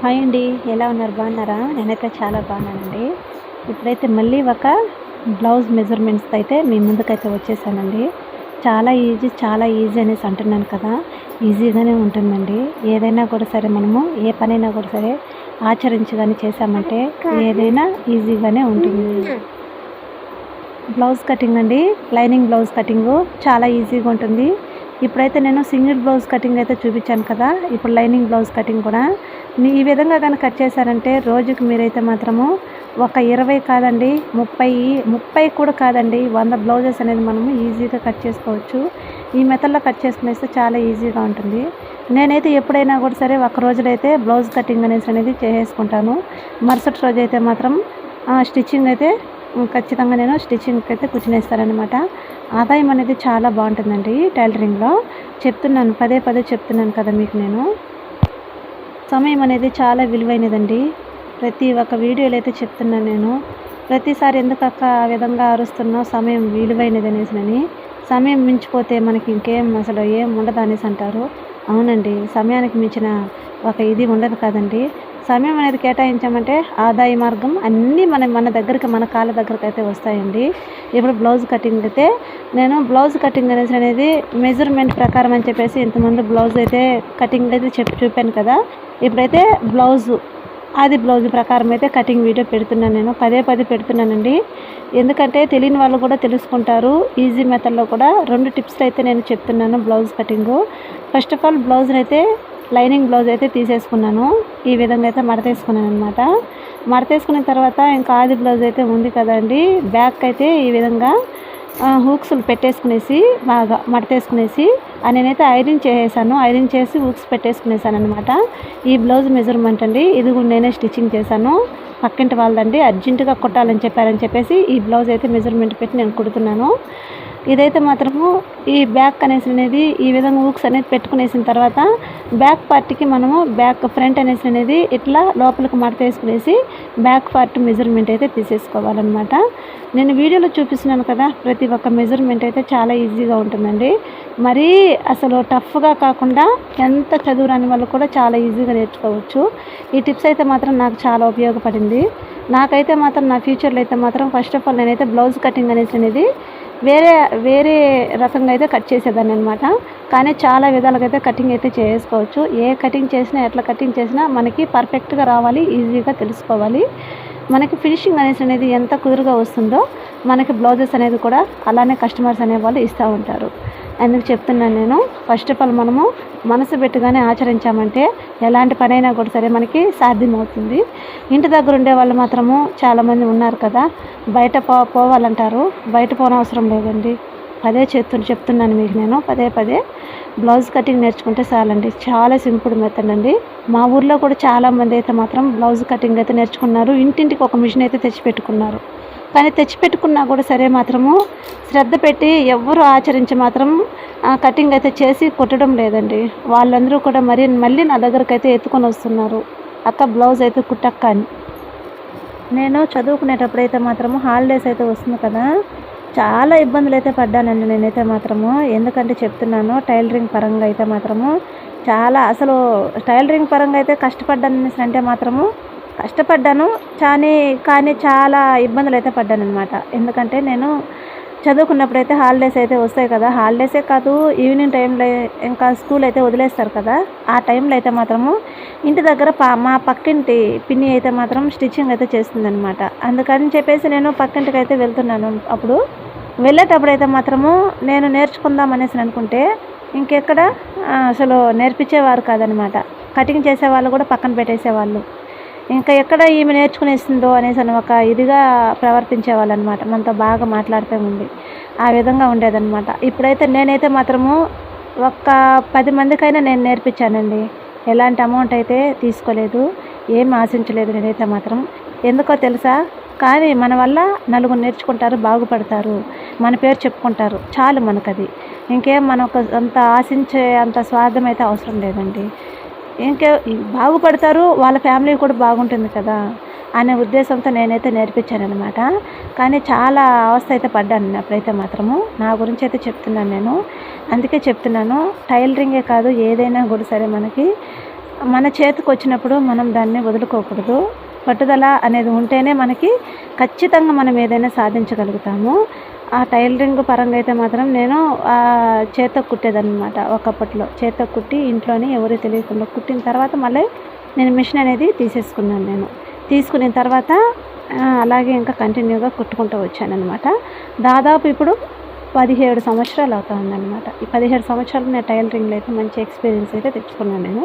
Hi అండి. ఎలా ఉన్నారు? బాగున్నారా? నేనైతే చాలా బాగున్నానండి. ఇప్పుడైతే మళ్ళీ ఒక బ్లౌజ్ మెజర్మెంట్స్‌తో అయితే మీ ముందుకైతే వచ్చేసానండి. చాలా ఈజీ అనేసి అంటున్నాను కదా! ఈజీగానే ఉంటుందండి. ఏదైనా కూడా సరే మనము ఏ పనైనా కూడా సరే ఆచరించి గాని చేశామంటే ఏదైనా ఈజీగానే ఉంటుంది. బ్లౌజ్ కటింగ్ అండి. లైనింగ్ బ్లౌజ్ కటింగు చాలా ఈజీగా ఉంటుంది. ఇప్పుడైతే నేను సింగిల్ బ్లౌజ్ కటింగ్ అయితే చూపించాను కదా! ఇప్పుడు లైనింగ్ బ్లౌజ్ కటింగ్ కూడా ఈ విధంగా కనుక కట్ చేశారంటే రోజుకి మీరైతే మాత్రము ఒక 20 కాదండి 30 కూడా కాదండి 100 బ్లౌజెస్ అనేది మనము ఈజీగా కట్ చేసుకోవచ్చు. ఈ మెథడ్‌లో కట్ చేసుకునేస్తే చాలా ఈజీగా ఉంటుంది. నేనైతే ఎప్పుడైనా కూడా సరే ఒక రోజులో అయితే బ్లౌజ్ కటింగ్ అనేది చేసేసుకుంటాను. మరుసటి రోజైతే మాత్రం స్టిచ్చింగ్ అయితే ఖచ్చితంగా నేను స్టిచ్చింగ్కి అయితే కూర్చునేస్తాననమాట. ఆదాయం అనేది చాలా బాగుంటుందండి టైలరింగ్లో. చెప్తున్నాను, పదే పదే చెప్తున్నాను కదా మీకు నేను. సమయం అనేది చాలా విలువైనదండి. ప్రతి ఒక్క వీడియోలో అయితే చెప్తున్నాను నేను. ప్రతిసారి ఎందుకక్క ఆ విధంగా అరుస్తున్నావు, సమయం విలువైనది అనేసి. సమయం మించిపోతే మనకి ఇంకేం అసలు ఏం ఉండదు అనేసి అంటారు. అవునండి, సమయానికి మించిన ఒక ఇది ఉండదు కదండి. సమయం అనేది కేటాయించామంటే ఆదాయ మార్గం అన్నీ మన దగ్గరికి, మన కాళ్ళ దగ్గరికి అయితే వస్తాయండి. ఇప్పుడు బ్లౌజ్ కటింగ్ అయితే నేను బ్లౌజ్ కటింగ్ అనేది మెజర్మెంట్ ప్రకారం అని చెప్పేసి ఇంతకుముందు బ్లౌజ్ అయితే కటింగ్ అయితే చూపాను కదా. ఇప్పుడైతే బ్లౌజ్ ప్రకారం అయితే కటింగ్ వీడియో పెడుతున్నాను. నేను పదే పెడుతున్నానండి. ఎందుకంటే తెలియని వాళ్ళు కూడా తెలుసుకుంటారు. ఈజీ మెథడ్లో కూడా 2 టిప్స్ అయితే నేను చెప్తున్నాను blouse cutting. First of all బ్లౌజ్ని అయితే లైనింగ్ బ్లౌజ్ అయితే తీసేసుకున్నాను. ఈ విధంగా అయితే మడతేసుకున్నాను అనమాట. మడతేసుకున్న తర్వాత ఇంకా ఆది బ్లౌజ్ అయితే ఉంది కదండి, బ్యాక్ అయితే ఈ విధంగా హూక్స్లు పెట్టేసుకునేసి బాగా మడతేసుకునేసి నేనైతే ఐరన్ చేసేసాను. ఐరన్ చేసి హూక్స్ పెట్టేసుకునేసాను అనమాట. ఈ బ్లౌజ్ మెజర్మెంట్ అండి. ఇది కూడా నేనే స్టిచ్చింగ్ చేశాను. పక్కింటి వాళ్ళదండి, అర్జెంటుగా కుట్టాలని చెప్పేసి ఈ బ్లౌజ్ అయితే మెజర్మెంట్ పెట్టి నేను కుడుతున్నాను. ఇదైతే మాత్రము ఈ బ్యాక్ అనేది ఈ విధంగా హూక్స్ అనేది పెట్టుకునేసిన తర్వాత బ్యాక్ పార్ట్కి మనము ఫ్రంట్ అనేది ఇట్లా లోపలికి మడతేసుకునేసి బ్యాక్ పార్ట్ మెజర్మెంట్ అయితే తీసేసుకోవాలన్నమాట. నేను వీడియోలో చూపిస్తున్నాను కదా, ప్రతి ఒక్క మెజర్మెంట్ అయితే చాలా ఈజీగా ఉంటుందండి. మరీ అసలు టఫ్గా కాకుండా ఎంత చదువు రాని వాళ్ళు కూడా చాలా ఈజీగా నేర్చుకోవచ్చు. ఈ టిప్స్ అయితే మాత్రం నాకు చాలా ఉపయోగపడింది. నాకైతే మాత్రం నా ఫ్యూచర్లో అయితే మాత్రం ఫస్ట్ ఆఫ్ ఆల్ నేనైతే బ్లౌజ్ కటింగ్ అనేది వేరే రకంగా అయితే కట్ చేసేదాన్ని అనమాట. కానీ చాలా విధాలుగా అయితే కటింగ్ అయితే చేసుకోవచ్చు. ఏ కటింగ్ చేసినా ఎట్లా కటింగ్ చేసినా మనకి పర్ఫెక్ట్గా రావాలి, ఈజీగా తెలుసుకోవాలి. మనకి ఫినిషింగ్ అనేది ఎంత కుదురుగా వస్తుందో మనకి బ్లౌజెస్ అనేది కూడా అలానే కస్టమర్స్ అనేవాళ్ళు ఇస్తూ ఉంటారు. అందుకు చెప్తున్నాను నేను, ఫస్ట్ ఆఫ్ ఆల్ మనము మనసు పెట్టుగానే ఆచరించామంటే ఎలాంటి పనైనా కూడా సరే మనకి సాధ్యమవుతుంది. ఇంటి దగ్గర ఉండే వాళ్ళు మాత్రము చాలామంది ఉన్నారు కదా, బయట పోవాలంటారు. బయట పోనవసరం లేదండి. చెప్తున్నాను మీకు నేను పదే బ్లౌజ్ కటింగ్ నేర్చుకుంటే చాలండి. చాలా సింపుల్ మెథడ్ అండి. మా ఊర్లో కూడా చాలామంది అయితే మాత్రం బ్లౌజ్ కటింగ్ అయితే నేర్చుకున్నారు. ఇంటింటికి ఒక మిషన్ అయితే తెచ్చిపెట్టుకున్నారు. కానీ తెచ్చిపెట్టుకున్నా కూడా సరే మాత్రము శ్రద్ధ పెట్టి ఎవ్వరు ఆచరించి మాత్రం కటింగ్ అయితే చేసి కుట్టడం లేదండి. వాళ్ళందరూ కూడా మళ్ళీ నా దగ్గరకు అయితే ఎత్తుకొని వస్తున్నారు, అక్క బ్లౌజ్ అయితే కుట్టక్క అని. నేను చదువుకునేటప్పుడు అయితే మాత్రము హాలిడేస్ అయితే వస్తుంది కదా, చాలా ఇబ్బందులు అయితే పడ్డానండి నేనైతే మాత్రము. ఎందుకంటే చెప్తున్నాను, టైలరింగ్ పరంగా అయితే మాత్రము చాలా అసలు టైలరింగ్ పరంగా అయితే కష్టపడ్డాను అంటే మాత్రము కష్టపడ్డాను. కానీ చాలా ఇబ్బందులు అయితే పడ్డాను అనమాట. ఎందుకంటే నేను చదువుకున్నప్పుడు అయితే హాలిడేస్ అయితే వస్తాయి కదా, హాలిడేసే కాదు ఈవినింగ్ టైంలో ఇంకా స్కూల్ అయితే వదిలేస్తారు కదా, ఆ టైంలో అయితే మాత్రము ఇంటి దగ్గర మా పక్కింటి పిన్ని అయితే మాత్రం స్టిచ్చింగ్ అయితే చేస్తుందనమాట. అందుకని చెప్పేసి నేను పక్కింటికి అయితే వెళ్తున్నాను. అప్పుడు వెళ్ళేటప్పుడు అయితే మాత్రము నేను నేర్చుకుందాం అనేసి అనుకుంటే ఇంకెక్కడ అసలు నేర్పించేవారు కాదనమాట. కటింగ్ చేసేవాళ్ళు కూడా పక్కన పెట్టేసేవాళ్ళు. ఇంకా ఎక్కడ ఈమె నేర్చుకునేస్తుందో అనేసి ఒక ఇదిగా ప్రవర్తించేవాళ్ళు అనమాట. మనతో బాగా మాట్లాడుతూ ఉంది, ఆ విధంగా ఉండేదన్నమాట. ఇప్పుడైతే నేనైతే మాత్రము ఒక 10 మందికైనా నేను నేర్పించానండి. ఎలాంటి అమౌంట్ అయితే తీసుకోలేదు, ఏం ఆశించలేదు నేనైతే మాత్రం. ఎందుకో తెలుసా, కానీ మన వల్ల నలుగురు నేర్చుకుంటారు, బాగుపడతారు, మన పేరు చెప్పుకుంటారు, చాలు మనకది. ఇంకేం మనకు అంత ఆశించే అంత స్వార్థం అయితే అవసరం లేదండి. బాగుపడతారు, వాళ్ళ ఫ్యామిలీ కూడా బాగుంటుంది కదా అనే ఉద్దేశంతో నేనైతే నేర్పించానమాట. కానీ చాలా అవస్థ అయితే పడ్డాను అప్పుడైతే మాత్రము. నా గురించి అయితే చెప్తున్నాను నేను. అందుకే చెప్తున్నాను, టైలరింగే కాదు ఏదైనా కూడా సరే మనకి మన చేతికి వచ్చినప్పుడు మనం దాన్ని వదులుకోకూడదు. పట్టుదల అనేది ఉంటేనే మనకి ఖచ్చితంగా మనం ఏదైనా సాధించగలుగుతాము. ఆ టైలరింగ్ పరంగా అయితే మాత్రం నేను చేత్తో కుట్టేదనమాట. ఒకప్పట్లో చేత్తో కుట్టి ఇంట్లోనే ఎవరు తెలియకుండా కుట్టిన తర్వాత మళ్ళీ నేను మిషన్ అనేది తీసేసుకున్నాను. తీసుకున్న తర్వాత అలాగే ఇంకా కంటిన్యూగా కుట్టుకుంటూ వచ్చాననమాట. దాదాపు ఇప్పుడు 17 సంవత్సరాలు అవుతా ఉందన్నమాట. ఈ 17 సంవత్సరాలు నేను టైలరింగ్లో అయితే మంచి ఎక్స్పీరియన్స్ అయితే తెచ్చుకున్నాను నేను.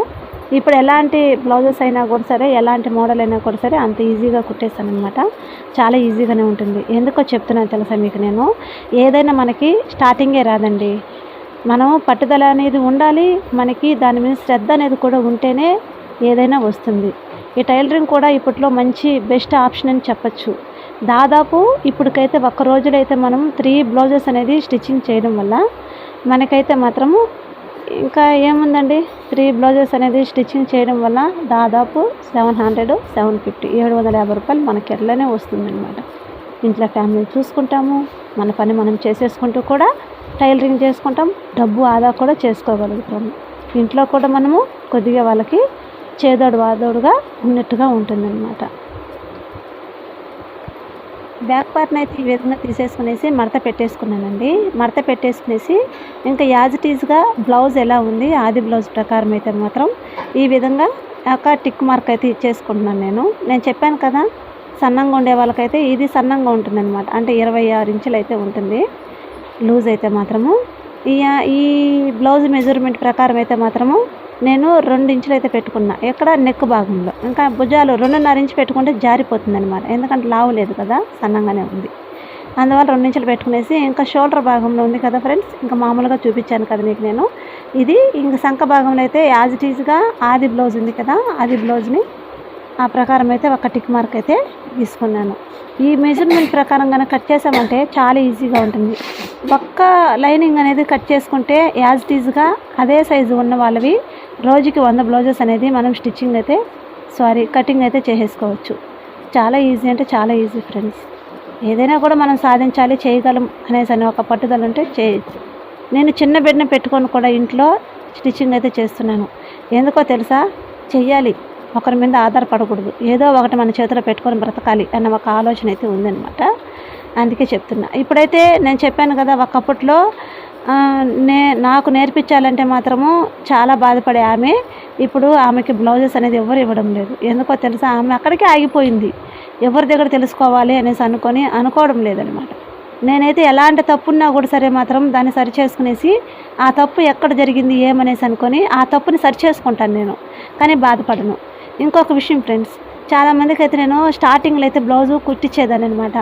ఇప్పుడు ఎలాంటి బ్లౌజెస్ అయినా కూడా సరే, ఎలాంటి మోడల్ అయినా కూడా సరే అంత ఈజీగా కుట్టేస్తానమాట. చాలా ఈజీగానే ఉంటుంది. ఎందుకో చెప్తున్నాను తెలుసా మీకు, నేను ఏదైనా మనకి స్టార్టింగే రాదండి. మనం పట్టుదల అనేది ఉండాలి, మనకి దాని మీద శ్రద్ధ అనేది కూడా ఉంటేనే ఏదైనా వస్తుంది. ఈ టైలరింగ్ కూడా ఇప్పట్లో మంచి బెస్ట్ ఆప్షన్ అని చెప్పచ్చు. దాదాపు ఇప్పటికైతే ఒక్క రోజులో అయితే మనం 3 బ్లౌజెస్ అనేది స్టిచ్చింగ్ చేయడం వల్ల మనకైతే మాత్రము ఇంకా ఏముందండి, 3 బ్లౌజెస్ అనేది స్టిచ్చింగ్ చేయడం వల్ల దాదాపు 700, 750, 750 రూపాయలు మనకి ఎట్లనే వస్తుందన్నమాట. ఇంట్లో ఫ్యామిలీ చూసుకుంటాము, మన పని మనం చేసేసుకుంటూ కూడా టైలరింగ్ చేసుకుంటాం, డబ్బు ఆదా కూడా చేసుకోగలుగుతాము. ఇంట్లో కూడా మనము కొద్దిగా వాళ్ళకి చేదోడు వాదోడుగా ఉన్నట్టుగా ఉంటుందన్నమాట. బ్యాక్ పార్ట్ని అయితే ఈ విధంగా తీసేసుకునేసి మడత పెట్టేసుకున్నానండి. మడత పెట్టేసుకునేసి ఇంకా యాజ్ ఇట్ ఈజ్గా బ్లౌజ్ ఎలా ఉంది ఆది బ్లౌజ్ ప్రకారం అయితే మాత్రం ఈ విధంగా ఒక టిక్ మార్క్ అయితే ఇచ్చేసుకుంటున్నాను నేను చెప్పాను కదా, సన్నంగా ఉండే వాళ్ళకైతే ఇది సన్నంగా ఉంటుందన్నమాట. అంటే 26 ఇంచులు అయితే ఉంటుంది లూజ్ అయితే మాత్రము. ఈ బ్లౌజ్ మెజర్మెంట్ ప్రకారం అయితే మాత్రము నేను 2 ఇంచులు అయితే పెట్టుకున్నా. ఎక్కడ నెక్ భాగంలో, ఇంకా భుజాలు 2.5 ఇంచు పెట్టుకుంటే జారిపోతుంది అనమాట. ఎందుకంటే లావు లేదు కదా, సన్నంగానే ఉంది. అందువల్ల 2 ఇంచులు పెట్టుకునేసి ఇంకా షోల్డర్ భాగంలో ఉంది కదా ఫ్రెండ్స్, ఇంకా మామూలుగా చూపించాను కదా మీకు నేను. ఇది ఇంక సంఖ భాగంలో అయితే యాజ్ ఇట్ ఈజ్గా ఆది బ్లౌజ్ ఉంది కదా, ఆది బ్లౌజ్ని ఆ ప్రకారం అయితే ఒక టిక్ మార్క్ అయితే తీసుకున్నాను. ఈ మెజర్మెంట్ ప్రకారం కనుక కట్ చేసామంటే చాలా ఈజీగా ఉంటుంది. ఒక్క లైనింగ్ అనేది కట్ చేసుకుంటే యాజ్ ఇట్ ఈజ్గా అదే సైజు ఉన్న వాళ్ళవి రోజుకి 100 బ్లౌజెస్ అనేది మనం కటింగ్ అయితే చేసేసుకోవచ్చు. చాలా ఈజీ అంటే చాలా ఈజీ ఫ్రెండ్స్. ఏదైనా కూడా మనం సాధించాలి, చేయగలం అనేసి అని ఒక పట్టుదల ఉంటే చేయొచ్చు. నేను చిన్న బిడ్డను పెట్టుకొని కూడా ఇంట్లో స్టిచ్చింగ్ అయితే చేస్తున్నాను. ఎందుకో తెలుసా, చెయ్యాలి, ఒకరి మీద ఆధారపడకూడదు, ఏదో ఒకటి మన చేతిలో పెట్టుకొని బ్రతకాలి అన్న ఒక ఆలోచన అయితే ఉందన్నమాట. అందుకే చెప్తున్నా. ఇప్పుడైతే నేను చెప్పాను కదా, ఒకప్పట్లో నాకు నేర్పించాలంటే మాత్రము చాలా బాధపడే ఆమె ఇప్పుడు ఆమెకి బ్లౌజెస్ అనేది ఎవరు ఇవ్వడం లేదు. ఎందుకో తెలుసా, ఆమె అక్కడికే ఆగిపోయింది. ఎవరి దగ్గర తెలుసుకోవాలి అనేసి అనుకోవడం లేదనమాట. నేనైతే ఎలాంటి తప్పున్నా కూడా సరే మాత్రం దాన్ని సరి చేసుకునేసి ఆ తప్పు ఎక్కడ జరిగింది ఏమనేసి అనుకొని ఆ తప్పుని సరి చేసుకుంటాను నేను, కానీ బాధపడను. ఇంకొక విషయం ఫ్రెండ్స్, చాలామందికి అయితే నేను స్టార్టింగ్లో అయితే బ్లౌజు కుట్టించేదాన్ని అనమాట.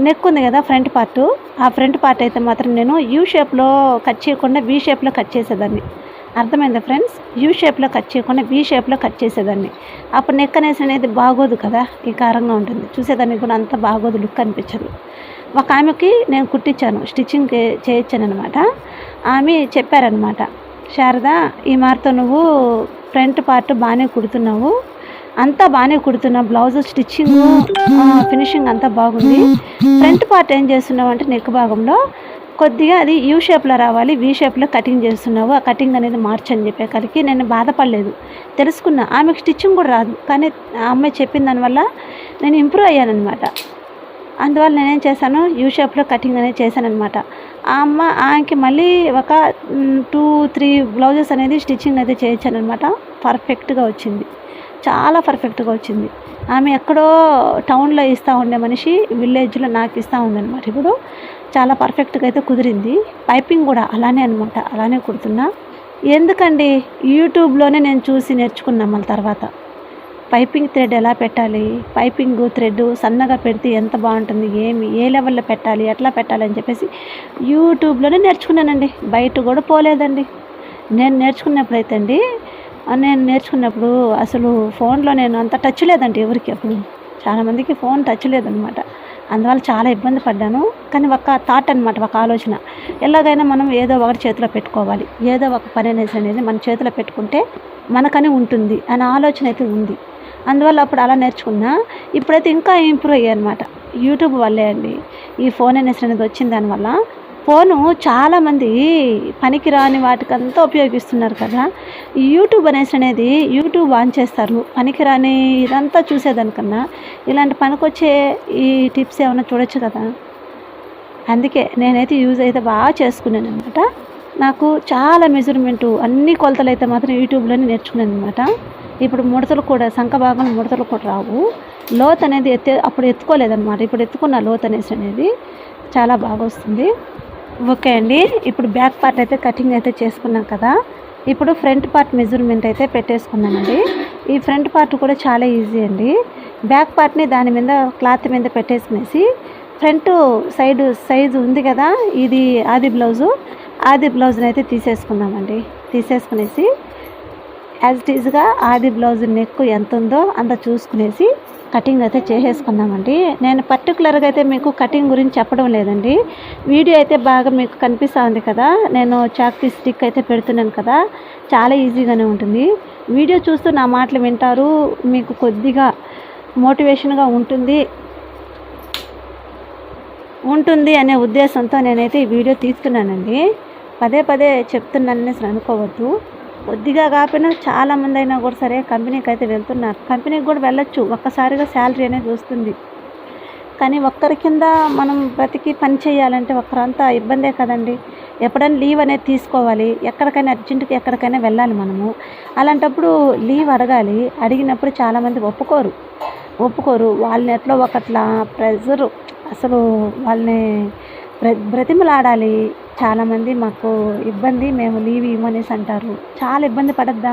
నెక్ ఉంది కదా ఫ్రంట్ పార్ట్, ఆ ఫ్రంట్ పార్ట్ అయితే మాత్రం నేను యూ షేప్లో కట్ చేయకుండా వీ షేప్లో కట్ చేసేదాన్ని. అర్థమైందా ఫ్రెండ్స్? యూ షేప్లో కట్ చేయకుండా వీ షేప్లో కట్ చేసేదాన్ని. అప్పుడు నెక్ అనేది బాగోదు కదా, ఈ కారంగా ఉంటుంది, చూసేదానికి కూడా అంత బాగోదు, లుక్ అనిపించదు. ఒక ఆమెకి నేను కుట్టించాను, స్టిచ్చింగ్ చేయించాను అనమాట. ఆమె చెప్పారనమాట, శారద ఈ మార్తో నువ్వు ఫ్రంట్ పార్ట్ బాగానే కుడుతున్నావు, అంతా బాగానే కుడుతున్నావు, బ్లౌజ్ స్టిచ్చింగ్ ఫినిషింగ్ అంతా బాగుంది, ఫ్రంట్ పార్ట్ ఏం చేస్తున్నావు అంటే నెక్ భాగంలో కొద్దిగా అది యూ షేప్లో రావాలి, వీ షేప్లో కటింగ్ చేస్తున్నావు, ఆ కటింగ్ అనేది మార్చని చెప్పేసరికి నేను బాధపడలేదు, తెలుసుకున్నా. ఆమెకు స్టిచ్చింగ్ కూడా రాదు, కానీ ఆ అమ్మాయి చెప్పిన దానివల్ల నేను ఇంప్రూవ్ అయ్యానమాట. అందువల్ల నేనేం చేశాను, యూ షేప్లో కటింగ్ అనేది చేశానమాట. ఆమెకి మళ్ళీ ఒక 2-3 బ్లౌజెస్ అనేది స్టిచ్చింగ్ అయితే చేయించానమాట. పర్ఫెక్ట్గా వచ్చింది, చాలా పర్ఫెక్ట్గా వచ్చింది. ఆమె ఎక్కడో టౌన్లో ఇస్తూ ఉండే మనిషి విలేజ్లో నాకు ఇస్తూ ఉందన్నమాట. ఇప్పుడు చాలా పర్ఫెక్ట్గా అయితే కుదిరింది. పైపింగ్ కూడా అలానే అనమాట, అలానే కుడుతున్నా. ఎందుకండి, యూట్యూబ్లోనే నేను చూసి నేర్చుకున్నాను. మళ్ళీ తర్వాత పైపింగ్ థ్రెడ్ ఎలా పెట్టాలి, పైపింగ్ థ్రెడ్ సన్నగా పెడితే ఎంత బాగుంటుంది, ఏ లెవెల్లో పెట్టాలి, ఎట్లా పెట్టాలి అని చెప్పేసి యూట్యూబ్లోనే నేర్చుకున్నానండి. బయట కూడా పోలేదండి. నేను నేర్చుకున్నప్పుడు అసలు ఫోన్లో నేను అంత టచ్ లేదండి ఎవరికి, అప్పుడు చాలామందికి ఫోన్ టచ్ లేదనమాట. అందువల్ల చాలా ఇబ్బంది పడ్డాను. కానీ ఒక థాట్ అనమాట, ఒక ఆలోచన, ఎలాగైనా మనం ఏదో ఒకటి చేతిలో పెట్టుకోవాలి, ఏదో ఒక పని అనేది మన చేతిలో పెట్టుకుంటే మనకని ఉంటుంది అనే ఆలోచన అయితే ఉంది. అందువల్ల అప్పుడు అలా నేర్చుకున్నా. ఇప్పుడైతే ఇంకా ఇంప్రూవ్ అయ్యాయి అనమాట, యూట్యూబ్ వల్లే అండి. ఈ ఫోన్ అనేది వచ్చిన దానివల్ల ఫోను చాలామంది పనికిరాని వాటికంతా ఉపయోగిస్తున్నారు కదా. ఈ యూట్యూబ్ అనేది యూట్యూబ్ ఆన్ చేస్తారు. పనికిరాని ఇదంతా చూసేదానికన్నా ఇలాంటి పనికొచ్చే ఈ టిప్స్ ఏమైనా చూడొచ్చు కదా. అందుకే నేనైతే యూజ్ అయితే బాగా చేసుకున్నాననమాట. నాకు చాలా మెజర్మెంటు అన్ని కొలతలు అయితే మాత్రం యూట్యూబ్లోనే నేర్చుకున్నాను అనమాట. ఇప్పుడు ముడతలు కూడా సంఖ భాగం ముడతలు కూడా రావు. లోత్ అనేది అప్పుడు ఎత్తుకోలేదన్నమాట. ఇప్పుడు ఎత్తుకున్న లోత్ అనేది చాలా బాగా వస్తుంది. ఓకే అండి, ఇప్పుడు బ్యాక్ పార్ట్ అయితే కటింగ్ అయితే చేసుకున్నాం కదా. ఇప్పుడు ఫ్రంట్ పార్ట్ మెజర్మెంట్ అయితే పెట్టేసుకున్నానండి. ఈ ఫ్రంట్ పార్ట్ కూడా చాలా ఈజీ అండి. బ్యాక్ పార్ట్ని దాని మీద క్లాత్ మీద పెట్టేసుకునేసి ఫ్రంట్ సైడ్ సైజు ఉంది కదా, ఇది ఆది బ్లౌజ్ని అయితే తీసేసుకుందామండి. తీసేసుకునేసి యాజ్ ఇట్ ఈజ్గా ఆది బ్లౌజ్ నెక్ ఎంత ఉందో అంత చూసుకునేసి కటింగ్ అయితే చేసేసుకుందామండి. నేను పర్టికులర్గా అయితే మీకు కటింగ్ గురించి చెప్పడం లేదండి. వీడియో అయితే బాగా మీకు కనిపిస్తూ ఉంది కదా, నేను చాక్ పీస్ స్టిక్ అయితే పెడుతున్నాను కదా, చాలా ఈజీగానే ఉంటుంది. వీడియో చూస్తూ నా మాటలు వింటారు, మీకు కొద్దిగా మోటివేషన్గా ఉంటుంది అనే ఉద్దేశంతో నేనైతే ఈ వీడియో తీస్తున్నానండి. పదే పదే చెప్తున్నాననేసి అనుకోవద్దు. కొద్దిగా కాకపోయినా చాలామంది అయినా కూడా సరే కంపెనీకి అయితే వెళ్తున్నారు. కంపెనీకి కూడా వెళ్ళొచ్చు, ఒక్కసారిగా శాలరీ అనేది వస్తుంది. కానీ ఒక్కరి కింద మనం బ్రతికి పని చేయాలంటే ఒక్కరంతా ఇబ్బందే కదండి. ఎప్పుడైనా లీవ్ అనేది తీసుకోవాలి, ఎక్కడికైనా అర్జెంటుకి ఎక్కడికైనా వెళ్ళాలి మనము. అలాంటప్పుడు లీవ్ అడగాలి. అడిగినప్పుడు చాలామంది ఒప్పుకోరు. వాళ్ళని ఎట్లా ఒకట్లా ప్రెజరు, అసలు వాళ్ళని బ్రతిమలాడాలి. చాలామంది మాకు ఇబ్బంది, మేము లీవ్ ఇవ్వమనేసి అంటారు. చాలా ఇబ్బంది పడద్దా?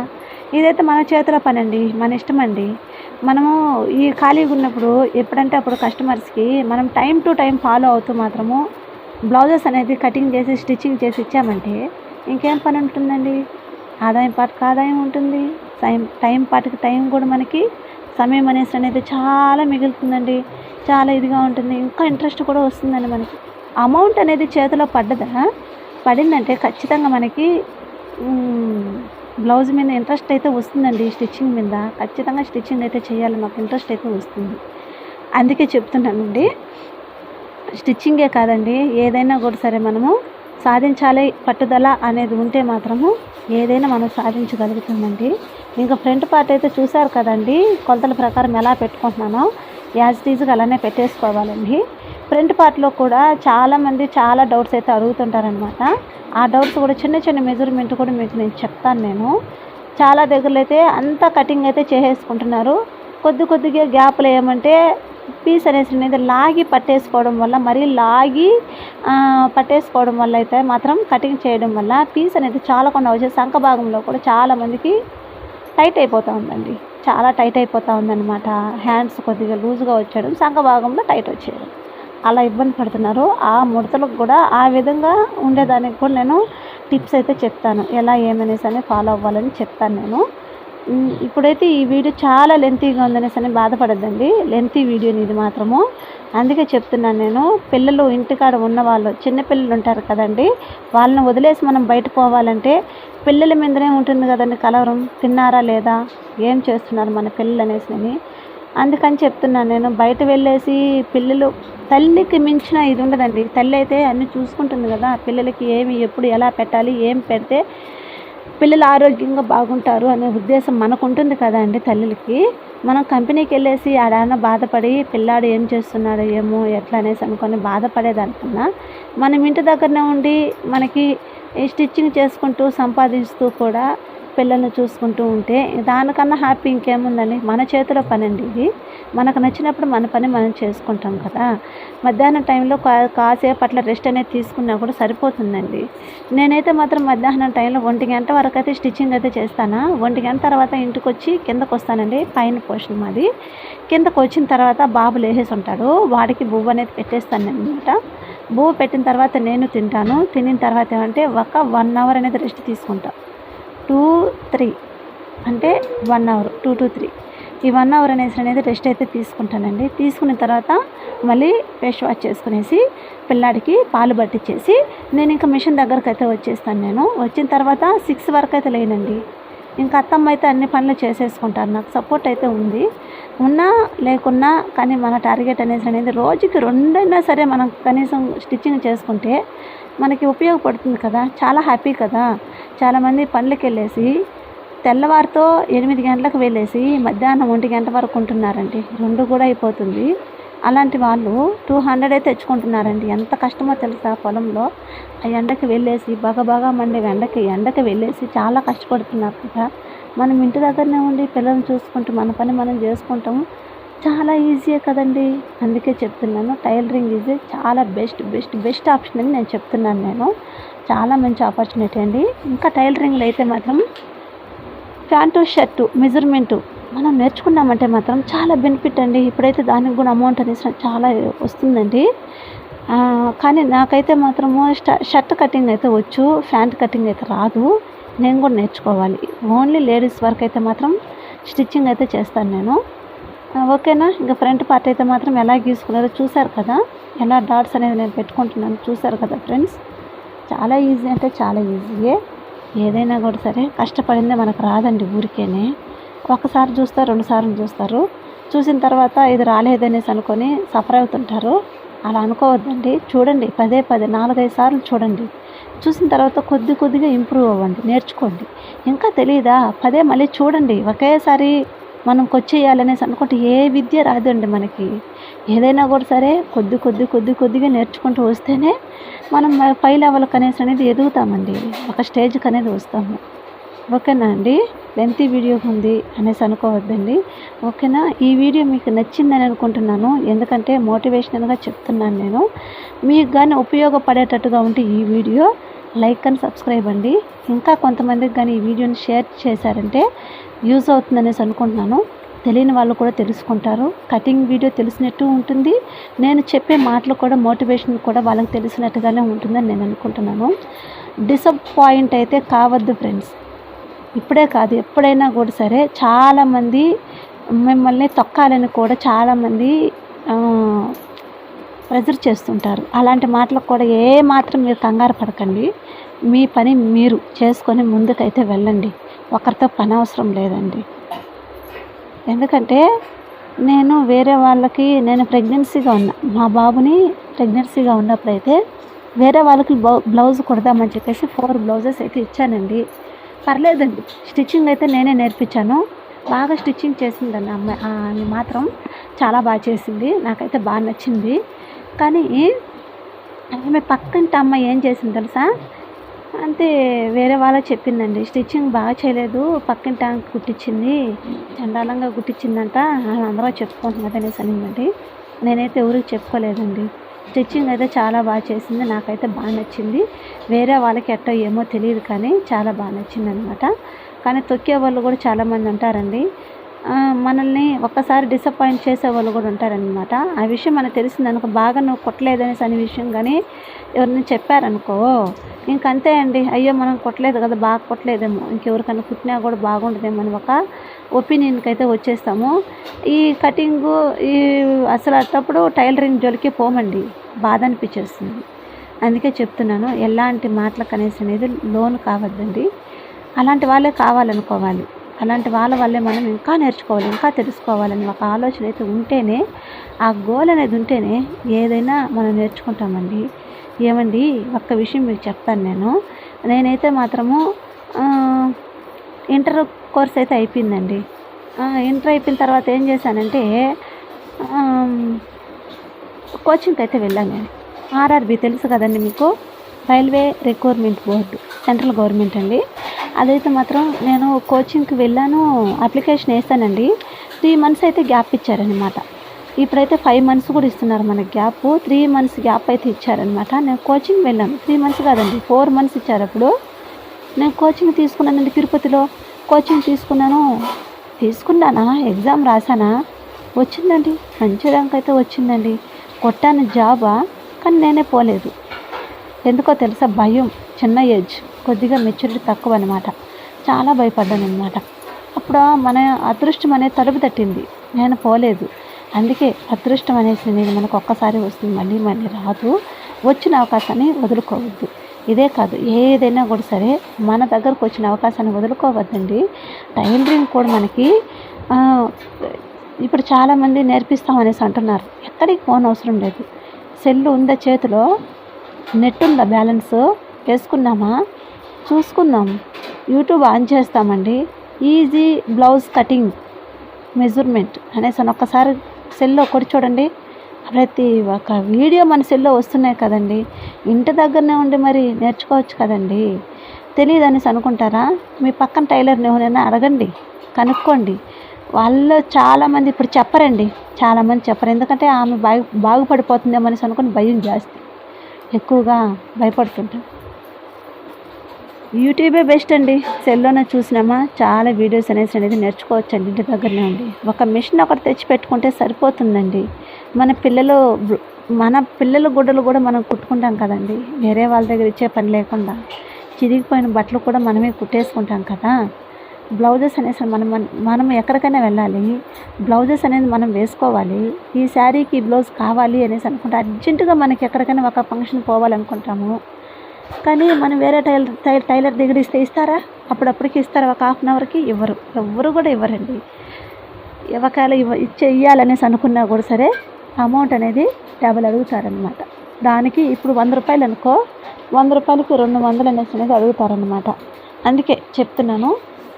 ఇదైతే మన చేతిలో పని అండి, మన ఇష్టం అండి. మనము ఈ ఖాళీగా ఉన్నప్పుడు ఎప్పుడంటే అప్పుడు కస్టమర్స్కి మనం టైం టు టైం ఫాలో అవుతూ మాత్రము బ్లౌజెస్ అనేది కటింగ్ చేసి స్టిచ్చింగ్ చేసి ఇచ్చామంటే ఇంకేం పని ఉంటుందండి. ఆదాయం పాటికి ఆదాయం ఉంటుంది, టైం పాటికి టైం కూడా మనకి సమయం అనేది చాలా మిగులుతుందండి. చాలా ఇదిగా ఉంటుంది, ఇంకా ఇంట్రెస్ట్ కూడా వస్తుందండి మనకి. అమౌంట్ అనేది చేతిలో పడిందంటే ఖచ్చితంగా మనకి బ్లౌజ్ మీద ఇంట్రెస్ట్ అయితే వస్తుందండి. స్టిచ్చింగ్ మీద ఖచ్చితంగా స్టిచ్చింగ్ అయితే చేయాలని నాకు ఇంట్రెస్ట్ అయితే వస్తుంది. అందుకే చెప్తున్నానండి. స్టిచ్చింగే కాదండి, ఏదైనా కూడా సరే మనము సాధించాలి పట్టుదల అనేది ఉంటే మాత్రము ఏదైనా మనం సాధించగలుగుతామండి. ఇంకా ఫ్రంట్ పార్ట్ అయితే చూసారు కదండి, కొలతల ప్రకారం ఎలా పెట్టుకుంటున్నానో యాజ్ ఈజ్గా అలానే పెట్టేసుకోవాలండి. ఫ్రంట్ పార్ట్లో కూడా చాలామంది చాలా డౌట్స్ అయితే అడుగుతుంటారనమాట. ఆ డౌట్స్ కూడా చిన్న మెజర్మెంట్ కూడా మీకు నేను చెప్తాను. చాలా దగ్గరలో అయితే అంతా కటింగ్ అయితే చేసేసుకుంటున్నారు. కొద్దిగా గ్యాప్లు ఏమంటే పీస్ అనేది లాగి పట్టేసుకోవడం వల్ల, పట్టేసుకోవడం వల్ల అయితే మాత్రం కటింగ్ చేయడం వల్ల పీస్ అనేది చాలా కొన్ని వచ్చే సంఖ భాగంలో కూడా చాలామందికి టైట్ అయిపోతూ ఉందండి. చాలా టైట్ అయిపోతూ ఉందన్నమాట. హ్యాండ్స్ కొద్దిగా లూజ్గా వచ్చేయడం, సంఖ భాగంలో టైట్ వచ్చేయడం, అలా ఇబ్బంది పడుతున్నారు. ఆ ముడతలకు కూడా ఆ విధంగా ఉండేదానికి కూడా నేను టిప్స్ అయితే చెప్తాను, ఎలా ఏమనేసి అని ఫాలో అవ్వాలని చెప్తాను నేను. ఇప్పుడైతే ఈ వీడియో చాలా లెంతీగా ఉందనేసి అని బాధపడద్దండి, లెంతీ వీడియోని ఇది మాత్రము. అందుకే చెప్తున్నాను నేను. పిల్లలు ఇంటికాడ ఉన్న వాళ్ళు, చిన్నపిల్లలు ఉంటారు కదండి, వాళ్ళని వదిలేసి మనం బయట పోవాలంటే పిల్లల మీదనే ఉంటుంది కదండి కలవరం. తిన్నారా లేదా, ఏం చేస్తున్నారు మన పిల్లలు అనేసి అందుకని చెప్తున్నాను నేను. బయట వెళ్ళేసి పిల్లలు, తల్లికి మించిన ఇది ఉండదండి. తల్లి అయితే అన్నీ చూసుకుంటుంది కదా, పిల్లలకి ఏమి ఎప్పుడు ఎలా పెట్టాలి, ఏం పెడితే పిల్లలు ఆరోగ్యంగా బాగుంటారు అనే ఉద్దేశం మనకు ఉంటుంది కదా అండి తల్లులకి. మనం కంపెనీకి వెళ్ళేసి ఆడాన బాధపడి పిల్లాడు ఏం చేస్తున్నాడు ఏమో ఎట్లా అనేసి అనుకొని బాధపడేదానికన్నా మనం ఇంటి దగ్గరనే ఉండి మనకి స్టిచ్చింగ్ చేసుకుంటూ సంపాదిస్తూ కూడా పిల్లల్ని చూసుకుంటూ ఉంటే దానికన్నా హ్యాపీ ఇంకేముందండి. మన చేతిలో పని అండి ఇది. మనకు నచ్చినప్పుడు మన పని మనం చేసుకుంటాం కదా. మధ్యాహ్నం టైంలో కాసేపు అట్లా రెస్ట్ అనేది తీసుకున్నా కూడా సరిపోతుందండి. నేనైతే మాత్రం మధ్యాహ్నం టైంలో 1 గంట వరకు అయితే స్టిచ్చింగ్ అయితే చేస్తాను. 1 గంట తర్వాత ఇంటికి వచ్చి కిందకు వస్తానండి. పైన పోర్షన్ మాది. కిందకు వచ్చిన తర్వాత బాబు లేసేసి ఉంటాడు, వాడికి బువ్వ అనేది పెట్టేస్తాను అనమాట. బువ్వ పెట్టిన తర్వాత నేను తింటాను. తినిన తర్వాత ఏమంటే ఒక 1 అవర్ అనేది రెస్ట్ తీసుకుంటాను. 2-3 అంటే 1 అవర్, 2 to 3 ఈ 1 అవర్ అనేది రెస్ట్ అయితే తీసుకుంటానండి. తీసుకున్న తర్వాత మళ్ళీ ఫేస్ వాష్ చేసుకునేసి పిల్లాడికి పాలు పట్టించేసి నేను ఇంకా మిషన్ దగ్గరకు అయితే వచ్చేస్తాను. నేను వచ్చిన తర్వాత 6 వరకు అయితే లేనండి. ఇంకా అత్తమ్మ అయితే అన్ని పనులు చేసేసుకుంటారు. నాకు సపోర్ట్ అయితే ఉంది. ఉన్నా లేకున్నా కానీ మన టార్గెట్ అనేది రోజుకి 2 అయినా సరే మనం కనీసం స్టిచ్చింగ్ చేసుకుంటే మనకి ఉపయోగపడుతుంది కదా! చాలా హ్యాపీ కదా! చాలామంది పనులకెళ్ళేసి తెల్లవారితో 8 గంటలకు వెళ్ళేసి మధ్యాహ్నం 1 గంట వరకు ఉంటున్నారండి. 2 కూడా అయిపోతుంది. అలాంటి వాళ్ళు 200 తెచ్చుకుంటున్నారండి. ఎంత కష్టమో తెలుసా పొలంలో. ఆ ఎండకి వెళ్ళేసి బాగా మండే ఎండకి వెళ్ళేసి చాలా కష్టపడుతున్నారు కదా! మనం ఇంటి దగ్గరనే ఉండి పిల్లల్ని చూసుకుంటూ మన పని మనం చేసుకుంటాం. చాలా ఈజీయే కదండీ! అందుకే చెప్తున్నాను టైలరింగ్ ఈజ్ చాలా బెస్ట్ ఆప్షన్ అని నేను చెప్తున్నాను నేను. చాలా మంచి ఆపర్చునిటీ అండి. ఇంకా టైలరింగ్‌లో అయితే మాత్రం ప్యాంటు, షర్టు మెజర్మెంటు మనం నేర్చుకున్నామంటే మాత్రం చాలా బెనిఫిట్ అండి. ఇప్పుడైతే దానికి కూడా అమౌంట్ అనేసి చాలా వస్తుందండి. కానీ నాకైతే మాత్రము షర్ట్ కటింగ్ అయితే వచ్చు. ప్యాంట్ కటింగ్ అయితే రాదు. నేను కూడా నేర్చుకోవాలి. ఓన్లీ లేడీస్ వరకు అయితే మాత్రం స్టిచ్చింగ్ అయితే చేస్తాను నేను. ఓకేనా? ఇంకా ఫ్రంట్ పార్ట్ అయితే మాత్రం ఎలా గీసుకున్నారో చూసారు కదా! ఎలా డాట్స్ అనేది నేను పెట్టుకుంటున్నాను చూసారు కదా ఫ్రెండ్స్. చాలా ఈజీ అంటే చాలా ఈజీయే. ఏదైనా కూడా సరే కష్టపడిందే మనకు రాదండి ఊరికేనే. ఒకసారి చూస్తారు, 2 సార్లు చూస్తారు. చూసిన తర్వాత ఇది రాలేదనేసి అనుకొని సఫర్ అవుతుంటారు. అలా అనుకోవద్దండి. చూడండి పదే 4, 5 సార్లు చూడండి. చూసిన తర్వాత కొద్దిగా ఇంప్రూవ్ అవ్వండి, నేర్చుకోండి. ఇంకా తెలీదా పదే మళ్ళీ చూడండి. ఒకేసారి మనకొచ్చేయాలనేసి అనుకుంటే ఏ విద్య రాదండి మనకి. ఏదైనా కూడా సరే కొద్దిగా నేర్చుకుంటూ వస్తేనే మనం పై లెవెల్కి అనేది ఎదుగుతామండి. ఒక స్టేజ్కి అనేది వస్తాము. ఓకేనా అండి? లెంతీ వీడియో ఉంది అనేసి అనుకోవద్దండి. ఓకేనా? ఈ వీడియో మీకు నచ్చిందని అనుకుంటున్నాను. ఎందుకంటే మోటివేషనల్గా చెప్తున్నాను నేను. మీకు కానీ ఉపయోగపడేటట్టుగా ఉంటే ఈ వీడియో లైక్ అండ్ సబ్స్క్రైబ్ అండి. ఇంకా కొంతమందికి కానీ ఈ వీడియోని షేర్ చేశారంటే యూజ్ అవుతుందనేసి అనుకుంటున్నాను. తెలియని వాళ్ళు కూడా తెలుసుకుంటారు. కటింగ్ వీడియో తెలిసినట్టు ఉంటుంది. నేను చెప్పే మాటలు కూడా మోటివేషన్ కూడా వాళ్ళకి తెలిసినట్టుగానే ఉంటుందని నేను అనుకుంటున్నాను. డిసప్పాయింట్ అయితే కావద్దు ఫ్రెండ్స్. ఇప్పుడే కాదు ఎప్పుడైనా కూడా సరే చాలామంది మిమ్మల్ని తొక్కాలని కూడా చాలామంది ప్రెజర్ చేస్తుంటారు. అలాంటి మాటలకు కూడా ఏమాత్రం మీరు కంగారు పడకండి. మీ పని మీరు చేసుకొని ముందుకైతే వెళ్ళండి. ఒకరితో పని అవసరం లేదండి. ఎందుకంటే నేను వేరే వాళ్ళకి నేను ప్రెగ్నెన్సీగా ఉన్నా. మా బాబుని ప్రెగ్నెన్సీగా ఉన్నప్పుడైతే వేరే వాళ్ళకి బ్లౌజ్ కుడదామని చెప్పేసి 4 బ్లౌజెస్ అయితే ఇచ్చానండి. పర్లేదండి. స్టిచ్చింగ్ అయితే నేనే నేర్పించాను. బాగా స్టిచ్చింగ్ చేసిందండి అమ్మాయి. ఆమె మాత్రం చాలా బాగా చేసింది. నాకైతే బాగా నచ్చింది. కానీ ఆమె పక్కింటి అమ్మాయి ఏం చేసింది తెలుసా? అంతే వేరే వాళ్ళకి చెప్పిందండి. స్టిచ్చింగ్ బాగా చేయలేదు, పక్కింటి ఆమెకి కుట్టించింది, చండాలంగా కుట్టించిందంట, అందరూ చెప్పుకుంటున్నది అనేసి అనిందండి. నేనైతే ఎవరికి చెప్పుకోలేదండి. స్టిచ్చింగ్ అయితే చాలా బాగా చేసింది. నాకైతే బాగా నచ్చింది. వేరే వాళ్ళకి ఎట్టో ఏమో తెలియదు కానీ చాలా బాగా నచ్చింది అనమాట. కానీ తొక్కే వాళ్ళు కూడా చాలామంది ఉంటారండి. మనల్ని ఒక్కసారి డిసప్పాయింట్ చేసేవాళ్ళు కూడా ఉంటారనమాట. ఆ విషయం మనకు తెలిసిందనుకో, బాగా నువ్వు కొట్టలేదనేసి అనే విషయం కానీ ఎవరిని చెప్పారనుకో ఇంకంతే అండి. అయ్యో మనం కొట్టలేదు కదా, బాగా కొట్టలేదేమో, ఇంకెవరికైనా కుట్టినా కూడా బాగుంటుందేమో అని ఒక ఒపీనియన్కి అయితే వచ్చేస్తాము. ఈ కటింగు అసలు అట్టప్పుడు టైలరింగ్ జోలికి పోమండి, బాధ అనిపించేస్తుంది. అందుకే చెప్తున్నాను, ఎలాంటి మాటలకు అనేది లోన్ కావద్దండి. అలాంటి వాళ్ళే కావాలనుకోవాలి. అలాంటి వాళ్ళ వల్లే మనం ఇంకా నేర్చుకోవాలి, ఇంకా తెలుసుకోవాలని ఒక ఆలోచన అయితే ఉంటేనే, ఆ గోల్ అనేది ఉంటేనే ఏదైనా మనం నేర్చుకుంటామండి. ఏమండి ఒక్క విషయం మీకు చెప్తాను. నేనైతే మాత్రము ఇంటర్ కోర్స్ అయితే అయిపోయిందండి. ఇంటర్ అయిపోయిన తర్వాత ఏం చేశానంటే కోచింగ్కి అయితే వెళ్ళాను నేను. ఆర్ఆర్బి తెలుసు కదండి మీకు, railway recruitment board, central government అండి. అదైతే మాత్రం నేను కోచింగ్కి వెళ్ళాను, అప్లికేషన్ వేసానండి. 3 months అయితే గ్యాప్ ఇచ్చారనమాట. ఇప్పుడైతే 5 months కూడా ఇస్తున్నారు మనకి గ్యాప్. 3 months గ్యాప్ అయితే ఇచ్చారనమాట. నేను కోచింగ్ వెళ్ళాను. 3 months కాదండి, 4 months ఇచ్చారు. అప్పుడు నేను కోచింగ్ తీసుకున్నానండి. తిరుపతిలో కోచింగ్ తీసుకున్నానా, ఎగ్జామ్ రాసానా, వచ్చిందండి, మంచి ర్యాంక్ అయితే వచ్చిందండి. కొట్టాను జాబా, కానీ నేనే పోలేదు. ఎందుకో తెలుసా? భయం, చిన్న ఏజ్, కొద్దిగా మెచ్యూరిటీ తక్కువ అనమాట. చాలా భయపడ్డాను అనమాట. అప్పుడు మన అదృష్టం అనేది తలుపు తట్టింది, నేను పోలేదు. అందుకే అదృష్టం అనేసి మనకు ఒక్కసారి వస్తుంది, మళ్ళీ రాదు. వచ్చిన అవకాశాన్ని వదులుకోవద్దు. ఇదే కాదు, ఏదైనా కూడా సరే మన దగ్గరకు వచ్చిన అవకాశాన్ని వదులుకోవద్దండి. టైలరింగ్ కూడా మనకి ఇప్పుడు చాలామంది నేర్పిస్తామనేసి అంటున్నారు. ఎక్కడికి పోనవసరం లేదు. సెల్లు ఉందా చేతిలో, నెట్ ఉందా, బ్యాలెన్స్ వేసుకున్నామా, చూసుకుందాం, యూట్యూబ్ ఆన్ చేస్తామండి, ఈజీ బ్లౌజ్ కటింగ్ మెజర్మెంట్ అనేసి ఒక్కసారి సెల్లో కొడి చూడండి. ప్రతి ఒక్క వీడియో మన సెల్లో వస్తున్నాయి కదండి. ఇంటి దగ్గరనే ఉండి మరి నేర్చుకోవచ్చు కదండి. తెలియదు అనేసి అనుకుంటారా? మీ పక్కన టైలర్ని ఎవరైనా అడగండి, కనుక్కోండి. వాళ్ళు చాలామంది ఇప్పుడు చెప్పరండి, చాలామంది చెప్పరు. ఎందుకంటే ఆమె బాగుపడిపోతుందేమో అనేసి అనుకుని భయం జాస్తి, ఎక్కువగా భయపడుతుంటాం. యూట్యూబే బెస్ట్ అండి. సెల్లోనే చూసినామా చాలా వీడియోస్ అనేది నేర్చుకోవచ్చు అండి ఇంటి దగ్గరనే ఉండి. ఒక మిషన్ ఒకటి తెచ్చి పెట్టుకుంటే సరిపోతుందండి. మన పిల్లల గుడ్డలు కూడా మనం కుట్టుకుంటాం కదండి, వేరే వాళ్ళ దగ్గర ఇచ్చే పని లేకుండా. చిరిగిపోయిన బట్టలు కూడా మనమే కుట్టేసుకుంటాం కదా. బ్లౌజెస్ అనేసి మనం ఎక్కడికైనా వెళ్ళాలి, బ్లౌజెస్ అనేది మనం వేసుకోవాలి. ఈ శారీకి ఈ బ్లౌజ్ కావాలి అనేసి అనుకుంటే అర్జెంటుగా మనకి ఎక్కడికైనా ఒక ఫంక్షన్ పోవాలనుకుంటాము. కానీ మనం వేరే టైలర్ దగ్గర ఇస్తారా? అప్పుడప్పటికి ఇస్తారు, ఒక హాఫ్ అన్ అవర్కి ఇవ్వరు, ఎవ్వరు కూడా ఇవ్వరండి. ఒకవేళ ఇవ్వాలనేసి అనుకున్నా కూడా సరే అమౌంట్ అనేది డబల్ అడుగుతారనమాట. దానికి ఇప్పుడు 100 రూపాయలు అనుకో, 100 రూపాయలకి 200 అనేది అడుగుతారనమాట. అందుకే చెప్తున్నాను,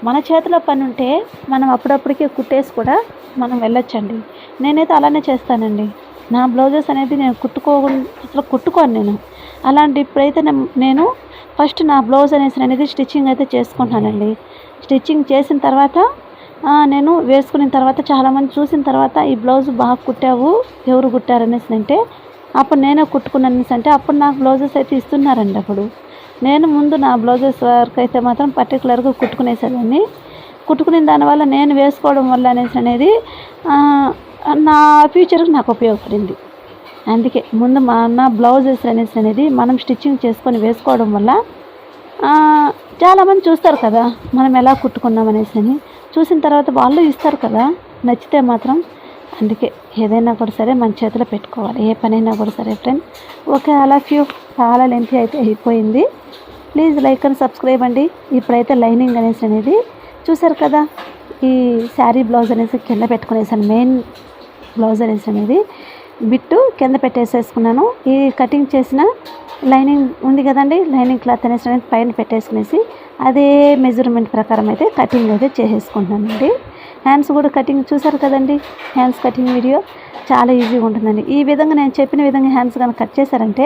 మన చేతిలో పని ఉంటే మనం అప్పుడప్పటికే కుట్టేసి కూడా మనం వెళ్ళొచ్చండి. నేనైతే అలానే చేస్తానండి. నా బ్లౌజెస్ అనేది నేను అసలు కుట్టుకోను నేను. అలాంటి ఇప్పుడైతే నేను ఫస్ట్ నా బ్లౌజ్ అనేది స్టిచ్చింగ్ అయితే చేసుకుంటానండి. స్టిచ్చింగ్ చేసిన తర్వాత నేను వేసుకున్న తర్వాత చాలామంది చూసిన తర్వాత ఈ బ్లౌజ్ బాగా కుట్టావు, ఎవరు కుట్టారనేసి అంటే అప్పుడు నేనే కుట్టుకున్నానేసి అంటే అప్పుడు నాకు బ్లౌజెస్ అయితే ఇస్తున్నారండి. అప్పుడు నేను ముందు నా బ్లౌజెస్ వర్క్ అయితే మాత్రం పర్టికులర్గా కుట్టుకునేసేదాన్ని. కుట్టుకునే దానివల్ల నేను వేసుకోవడం వల్ల అనేది నా ఫ్యూచర్కి నాకు ఉపయోగపడింది. అందుకే ముందు నా బ్లౌజెస్ అనేది మనం స్టిచ్చింగ్ చేసుకొని వేసుకోవడం వల్ల చాలామంది చూస్తారు కదా మనం ఎలా కుట్టుకున్నాం అని. చూసిన తర్వాత వాళ్ళు ఇస్తారు కదా నచ్చితే మాత్రం. అందుకే ఏదైనా కూడా సరే మన చేతిలో పెట్టుకోవాలి, ఏ పనైనా కూడా సరే ఫ్రెండ్. ఓకే, అలా చాలా లెంత్ అయితే అయిపోయింది. ప్లీజ్ లైక్ అండ్ సబ్స్క్రైబ్ అండి. ఇప్పుడైతే లైనింగ్ అనేది చూసారు కదా, ఈ శారీ బ్లౌజ్ కింద పెట్టుకునేసాను. మెయిన్ బ్లౌజ్ అనేది బిట్టు కింద పెట్టేసేసుకున్నాను. ఈ కటింగ్ చేసిన లైనింగ్ ఉంది కదండి, లైనింగ్ క్లాత్ అనేది పైన పెట్టేసుకునేసి అదే మెజర్మెంట్ ప్రకారం అయితే కటింగ్ అయితే చేసేసుకుంటున్నానండి. హ్యాండ్స్ కూడా కటింగ్ చూసారు కదండి, హ్యాండ్స్ కటింగ్ వీడియో చాలా ఈజీగా ఉంటుందండి. ఈ విధంగా నేను చెప్పిన విధంగా హ్యాండ్స్ కనుక కట్ చేశారంటే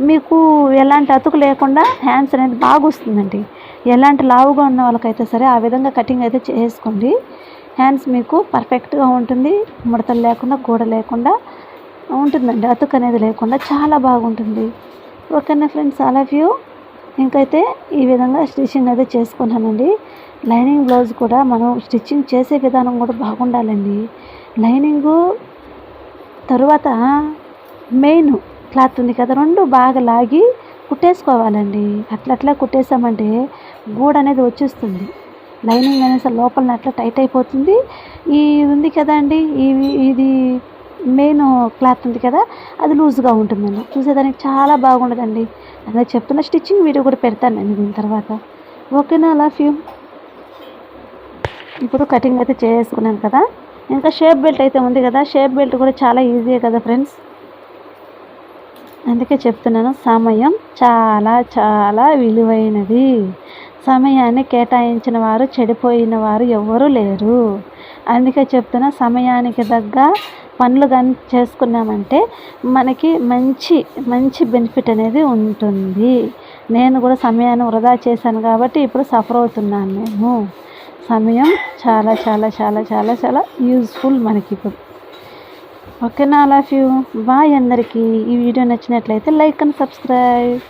మీకు ఎలాంటి అతుకు లేకుండా హ్యాండ్స్ అనేది బాగా వస్తుందండి. ఎలాంటి లావుగా ఉన్న వాళ్ళకైతే సరే ఆ విధంగా కటింగ్ అయితే చేసుకోండి. హ్యాండ్స్ మీకు పర్ఫెక్ట్గా ఉంటుంది, ముడతలు లేకుండా గోడ లేకుండా ఉంటుందండి, అతుకు అనేది లేకుండా చాలా బాగుంటుంది. ఓకేనా ఫ్రెండ్స్, ఆల్ ఆఫ్ యూ. ఇంకైతే ఈ విధంగా స్టిచ్చింగ్ అయితే చేసుకున్నానండి. లైనింగ్ బ్లౌజ్ కూడా మనం స్టిచ్చింగ్ చేసే విధానం కూడా బాగుండాలండి. లైనింగు తరువాత మెయిన్ క్లాత్ ఉంది కదా, రెండు బాగా లాగి కుట్టేసుకోవాలండి. అట్లా కుట్టేసామంటే గూడ అనేది వచ్చేస్తుంది. లైనింగ్ అనేది లోపల అట్లా టైట్ అయిపోతుంది. ఈ ఉంది కదా అండి, ఇది మెయిన్ క్లాత్ ఉంది కదా, అది లూజ్గా ఉంటుందండి. చూసేదానికి చాలా బాగుండదండి. అదే చెప్తున్న స్టిచ్చింగ్ వీడియో కూడా పెడతాను నేను దీని తర్వాత. ఓకేనా, లవ్ యూ. ఇప్పుడు కటింగ్ అయితే చేసుకున్నాను కదా. ఇంకా షేప్ బెల్ట్ అయితే ఉంది కదా, షేప్ బెల్ట్ కూడా చాలా ఈజీ కదా ఫ్రెండ్స్. అందుకే చెప్తున్నాను, సమయం చాలా చాలా విలువైనది. సమయాన్ని కేటాయించిన వారు చెడిపోయిన వారు ఎవరూ లేరు. అందుకే చెప్తున్నా, సమయానికి తగ్గ పనులు కానీ చేసుకున్నామంటే మనకి మంచి బెనిఫిట్ అనేది ఉంటుంది. నేను కూడా సమయాన్ని వృధా చేశాను కాబట్టి ఇప్పుడు సఫర్ అవుతున్నాను నేను. సమయం చాలా చాలా చాలా చాలా చాలా యూజ్ఫుల్ మనకి ఇప్పుడు. ఓకేనా, ఆల్ ఆఫ్ యూ. బాయ్ అందరికీ. ఈ వీడియో నచ్చినట్లయితే లైక్ అండ్ సబ్స్క్రైబ్.